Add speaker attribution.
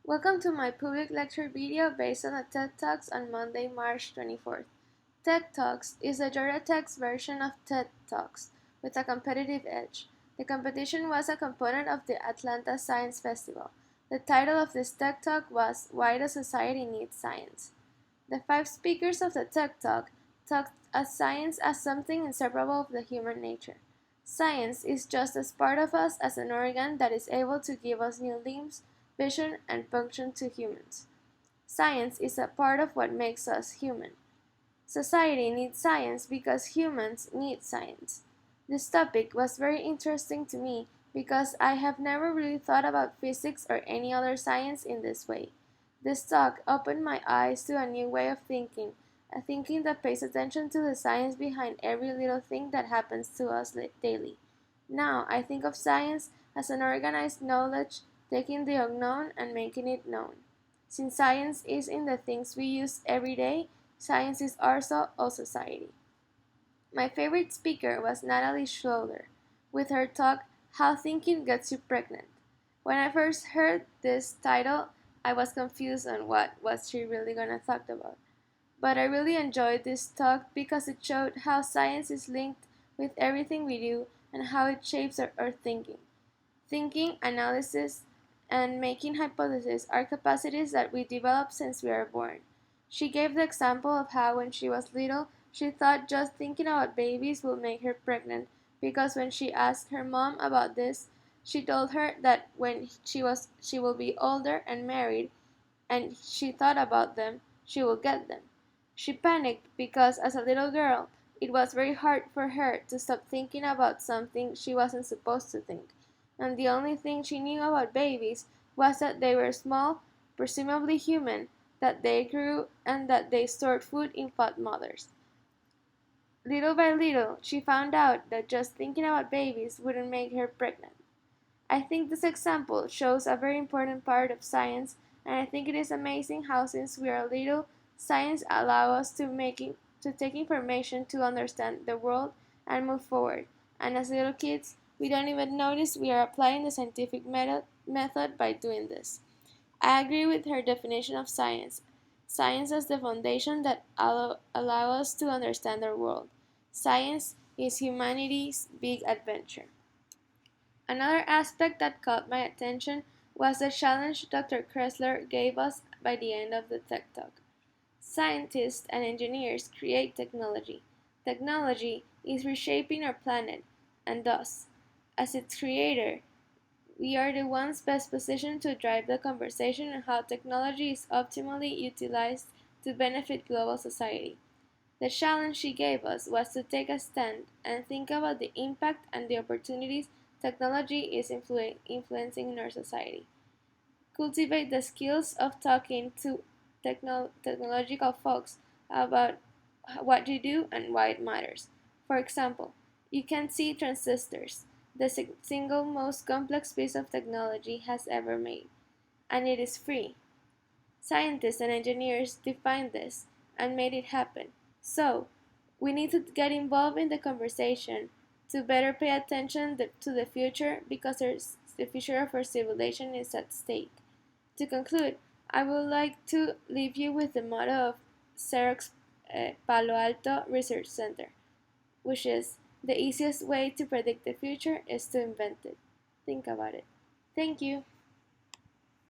Speaker 1: Welcome to my public lecture video based on the TED Talks on Monday, March 24th. TED Talks is the Georgia Tech's version of TED Talks with a competitive edge. The competition was a component of the Atlanta Science Festival. The title of this TED Talk was Why Does Society Need Science? The five speakers of the TED Talk talked as science as something inseparable of the human nature. Science is just as part of us as an organ that is able to give us new limbs, vision, and function to humans. Science is a part of what makes us human. Society needs science because humans need science. This topic was very interesting to me because I have never really thought about physics or any other science in this way. This talk opened my eyes to a new way of thinking, a thinking that pays attention to the science behind every little thing that happens to us daily. Now, I think of science as an organized knowledge, taking the unknown and making it known. Since science is in the things we use every day, science is also of society. My favorite speaker was Natalie Schroeder, with her talk How Thinking Gets You Pregnant. When I first heard this title, I was confused on what was she really gonna talk about. But I really enjoyed this talk because it showed how science is linked with everything we do and how it shapes our thinking. Thinking, analysis, and making hypotheses are capacities that we develop since we are born. She gave the example of how when she was little, she thought just thinking about babies would make her pregnant because when she asked her mom about this, she told her that when she will be older and married and she thought about them, she will get them. She panicked because as a little girl, it was very hard for her to stop thinking about something she wasn't supposed to think, and the only thing she knew about babies was that they were small, presumably human, that they grew, and that they stored food in fat mothers. Little by little, she found out that just thinking about babies wouldn't make her pregnant. I think this example shows a very important part of science, and I think it is amazing how since we are little, science allows us to take information to understand the world and move forward. And as little kids, we don't even notice we are applying the scientific method by doing this. I agree with her definition of science. Science as the foundation that allow us to understand our world. Science is humanity's big adventure. Another aspect that caught my attention was the challenge Dr. Kressler gave us by the end of the TED Talk. Scientists and engineers create technology. Technology is reshaping our planet, and thus, as its creator, we are the ones best positioned to drive the conversation on how technology is optimally utilized to benefit global society. The challenge she gave us was to take a stand and think about the impact and the opportunities technology is influencing in our society. Cultivate the skills of talking to technological folks about what you do and why it matters. For example, you can see transistors, the single most complex piece of technology has ever made, and it is free. Scientists and engineers defined this and made it happen. So, we need to get involved in the conversation to better pay attention to the future because the future of our civilization is at stake. To conclude, I would like to leave you with the motto of Xerox Palo Alto Research Center, which is the easiest way to predict the future is to invent it. Think about it. Thank you.